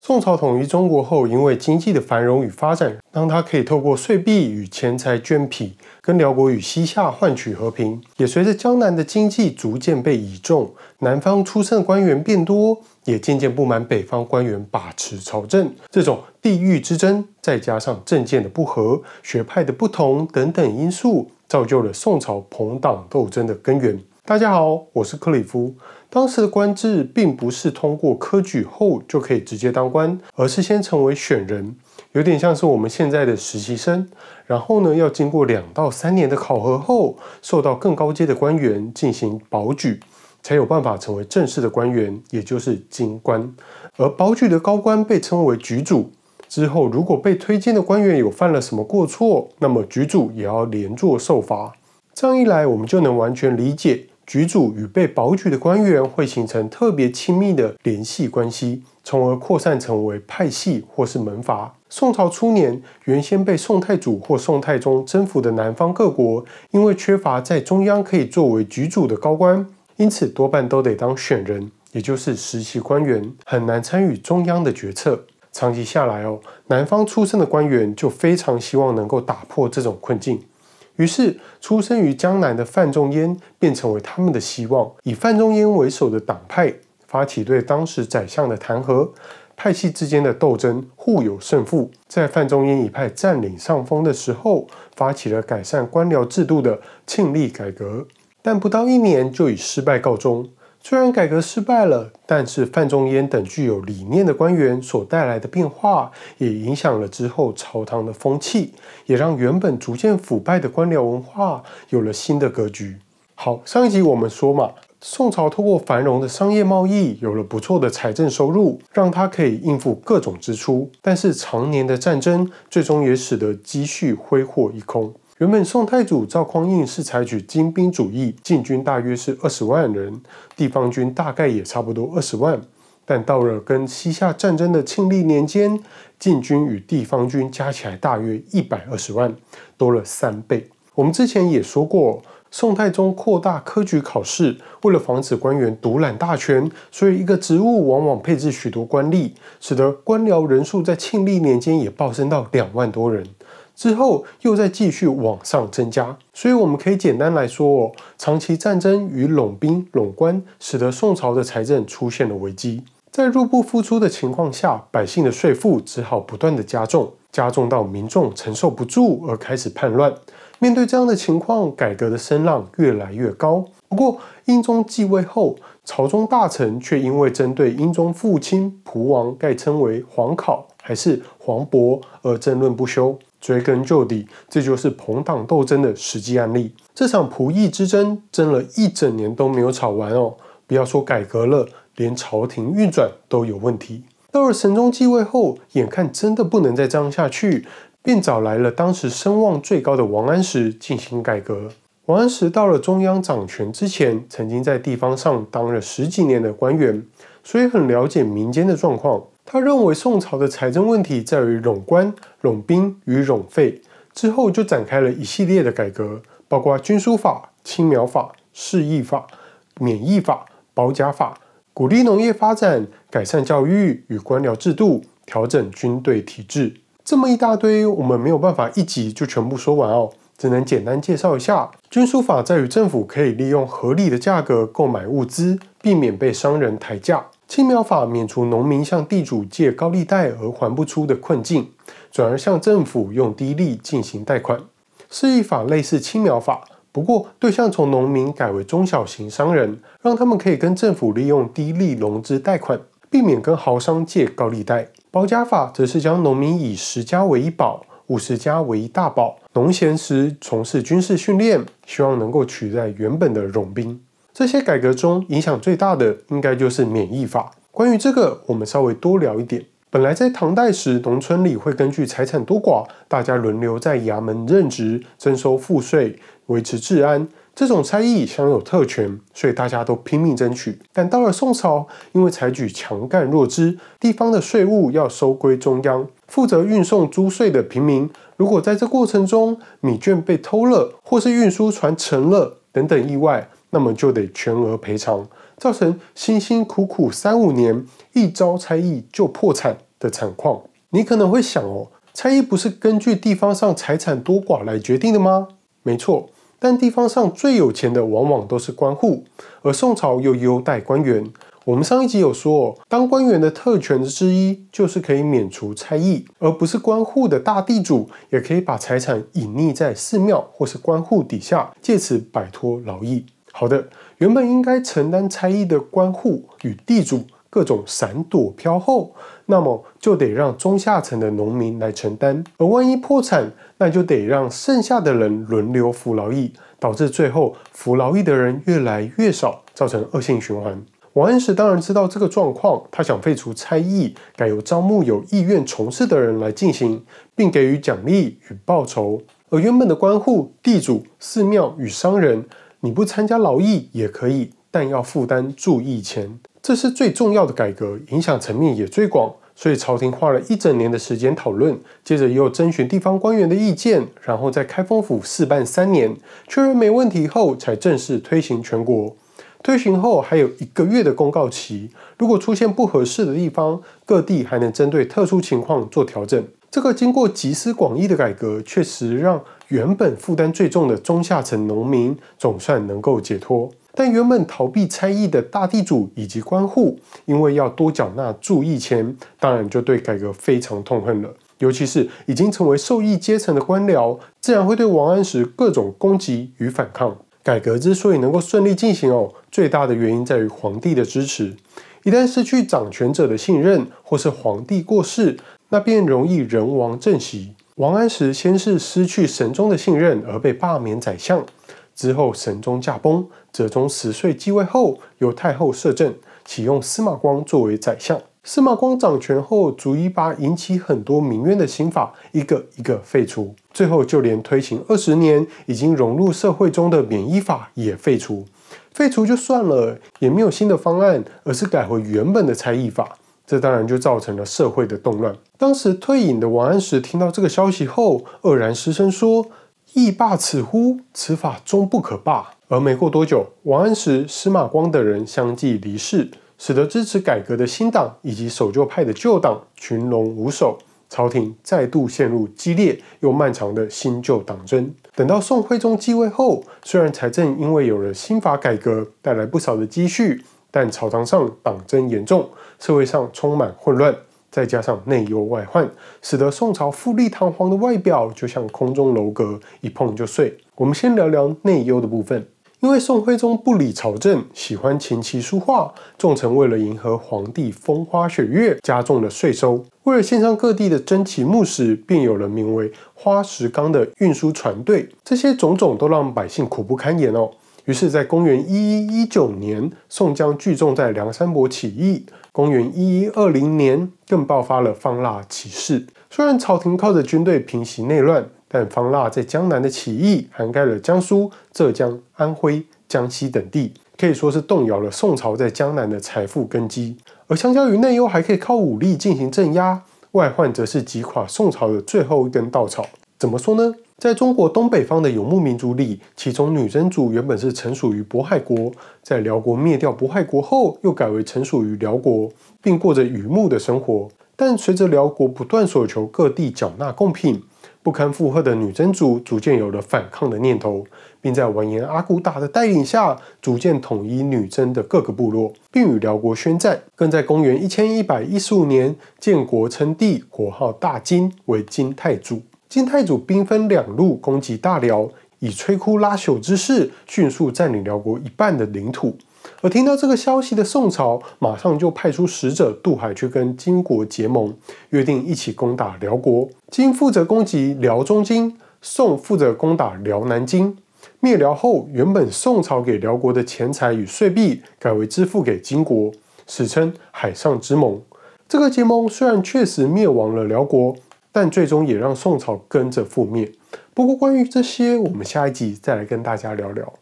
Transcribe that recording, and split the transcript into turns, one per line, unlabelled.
宋朝统一中国后，因为经济的繁荣与发展，让他可以透过税币与钱财捐匹，跟辽国与西夏换取和平。也随着江南的经济逐渐被倚重，南方出身的官员变多，也渐渐不满北方官员把持朝政。这种地域之争，再加上政见的不合、学派的不同等等因素，造就了宋朝朋党斗争的根源。大家好，我是克里夫。当时的官制并不是通过科举后就可以直接当官，而是先成为选人，有点像是我们现在的实习生。然后呢，要经过2到3年的考核后，受到更高阶的官员进行保举，才有办法成为正式的官员，也就是京官。而保举的高官被称为举主。之后，如果被推荐的官员有犯了什么过错，那么举主也要连坐受罚。这样一来，我们就能完全理解举主与被保举的官员会形成特别亲密的联系关系，从而扩散成为派系或是门阀。宋朝初年，原先被宋太祖或宋太宗征服的南方各国，因为缺乏在中央可以作为举主的高官，因此多半都得当选人，也就是实习官员，很难参与中央的决策。长期下来南方出身的官员就非常希望能够打破这种困境。于是，出生于江南的范仲淹便成为他们的希望。以范仲淹为首的党派发起对当时宰相的弹劾，派系之间的斗争互有胜负。在范仲淹一派占领上风的时候，发起了改善官僚制度的庆历改革，但不到1年就以失败告终。虽然改革失败了，但是范仲淹等具有理念的官员所带来的变化，也影响了之后朝堂的风气，也让原本逐渐腐败的官僚文化有了新的格局。好，上一集我们说嘛，宋朝透过繁荣的商业贸易，有了不错的财政收入，让它可以应付各种支出。但是常年的战争，最终也使得积蓄挥霍一空。原本宋太祖赵匡胤是采取精兵主义，禁军大约是20万人，地方军大概也差不多20万。但到了跟西夏战争的庆历年间，禁军与地方军加起来大约120万，多了3倍。我们之前也说过，宋太宗扩大科举考试，为了防止官员独揽大权，所以一个职务往往配置许多官吏，使得官僚人数在庆历年间也暴升到2万多人。之后又再继续往上增加，所以我们可以简单来说长期战争与拢兵拢官，使得宋朝的财政出现了危机。在入不敷出的情况下，百姓的税负只好不断的加重到民众承受不住而开始叛乱。面对这样的情况，改革的声浪越来越高。不过英宗继位后，朝中大臣却因为针对英宗父亲蒲王该称为皇考还是皇伯而争论不休。追根究底，这就是朋党斗争的实际案例。这场仆役之争争了1整年都没有吵完不要说改革了，连朝廷运转都有问题。到了神宗继位后，眼看真的不能再这样下去，便找来了当时声望最高的王安石进行改革。王安石到了中央掌权之前，曾经在地方上当了10几年的官员，所以很了解民间的状况。他认为宋朝的财政问题在于拢官、拢兵与拢费，之后就展开了一系列的改革，包括军书法、青苗法、市易法、免役法、保甲法，鼓励农业发展，改善教育与官僚制度，调整军队体制。这么一大堆，我们没有办法一集就全部说完只能简单介绍一下。军书法在于政府可以利用合理的价格购买物资，避免被商人抬价。青苗法免除农民向地主借高利贷而还不出的困境，转而向政府用低利进行贷款。市易法类似青苗法，不过对象从农民改为中小型商人，让他们可以跟政府利用低利融资贷款，避免跟豪商借高利贷。保甲法则是将农民以10家为一保，50家为一大保，农闲时从事军事训练，希望能够取代原本的冗兵。这些改革中影响最大的应该就是免役法。关于这个，我们稍微多聊一点。本来在唐代时，农村里会根据财产多寡，大家轮流在衙门任职，征收赋税，维持治安。这种差役享有特权，所以大家都拼命争取。但到了宋朝，因为采取强干弱支，地方的税务要收归中央，负责运送租税的平民，如果在这过程中米券被偷了，或是运输船沉了等等意外，那么就得全额赔偿，造成辛辛苦苦3-5年，一招差役就破产，的惨况。你可能会想差役不是根据地方上财产多寡来决定的吗？没错，但地方上最有钱的往往都是官户，而宋朝又优待官员。我们上一集有说，当官员的特权之一就是可以免除差役，而不是官户的大地主也可以把财产隐匿在寺庙或是官户底下，借此摆脱劳役。好的，原本应该承担差役的官户与地主各种闪躲飘后，那么就得让中下层的农民来承担，而万一破产，那就得让剩下的人轮流服劳役，导致最后服劳役的人越来越少，造成恶性循环。王安石当然知道这个状况，他想废除差役，改由招募有意愿从事的人来进行，并给予奖励与报酬。而原本的官户、地主、寺庙与商人，你不参加劳役也可以，但要负担注役钱。这是最重要的改革，影响层面也最广，所以朝廷花了1整年的时间讨论，接着又征询地方官员的意见，然后在开封府试办3年，确认没问题后才正式推行全国。推行后还有1个月的公告期，如果出现不合适的地方，各地还能针对特殊情况做调整。这个经过集思广益的改革，确实让原本负担最重的中下层农民总算能够解脱。但原本逃避差役的大地主以及官户，因为要多缴纳注役钱，当然就对改革非常痛恨了。尤其是已经成为受益阶层的官僚，自然会对王安石各种攻击与反抗。改革之所以能够顺利进行最大的原因在于皇帝的支持。一旦失去掌权者的信任，或是皇帝过世，那便容易人亡政息。王安石先是失去神宗的信任而被罢免宰相，之后神宗驾崩，哲宗10岁继位后，由太后摄政，启用司马光作为宰相。司马光掌权后，逐一把引起很多民怨的刑法一个一个废除，最后就连推行20年已经融入社会中的免役法也废除。废除就算了，也没有新的方案，而是改回原本的差役法。这当然就造成了社会的动乱。当时退隐的王安石听到这个消息后，愕然失声说：“役罢此乎？此法终不可罢。”而没过多久，王安石、司马光等人相继离世，使得支持改革的新党以及守旧派的旧党群龙无首，朝廷再度陷入激烈又漫长的新旧党争。等到宋徽宗继位后，虽然财政因为有了新法改革带来不少的积蓄，但朝堂上党争严重，社会上充满混乱，再加上内忧外患，使得宋朝富丽堂皇的外表就像空中楼阁，一碰就碎。我们先聊聊内忧的部分。因为宋徽宗不理朝政，喜欢琴棋书画，众臣为了迎合皇帝风花雪月，加重了税收。为了献上各地的珍奇木石，便有了名为花石纲的运输船队。这些种种都让百姓苦不堪言于是，在公元1119年，宋江聚众在梁山伯起义；公元1120年，更爆发了方腊起事。虽然朝廷靠着军队平息内乱，但方腊在江南的起义涵盖了江苏、浙江、安徽、江西等地，可以说是动摇了宋朝在江南的财富根基。而相较于内忧还可以靠武力进行镇压，外患则是击垮宋朝的最后一根稻草。怎么说呢？在中国东北方的游牧民族里，其中女真族原本是臣属于渤海国，在辽国灭掉渤海国后，又改为臣属于辽国，并过着渔牧的生活。但随着辽国不断索求各地缴纳贡品，不堪负荷的女真族逐渐有了反抗的念头，并在完颜阿骨打的带领下，逐渐统一女真的各个部落，并与辽国宣战。更在公元1115年，建国称帝，国号大金，为金太祖。金太祖兵分2路攻击大辽，以摧枯拉朽之势，迅速占领辽国一半的领土。而听到这个消息的宋朝，马上就派出使者渡海去跟金国结盟，约定一起攻打辽国。金负责攻击辽中京，宋负责攻打辽南京。灭辽后，原本宋朝给辽国的钱财与税币，改为支付给金国，史称海上之盟。这个结盟虽然确实灭亡了辽国，但最终也让宋朝跟着覆灭。不过关于这些，我们下一集再来跟大家聊聊。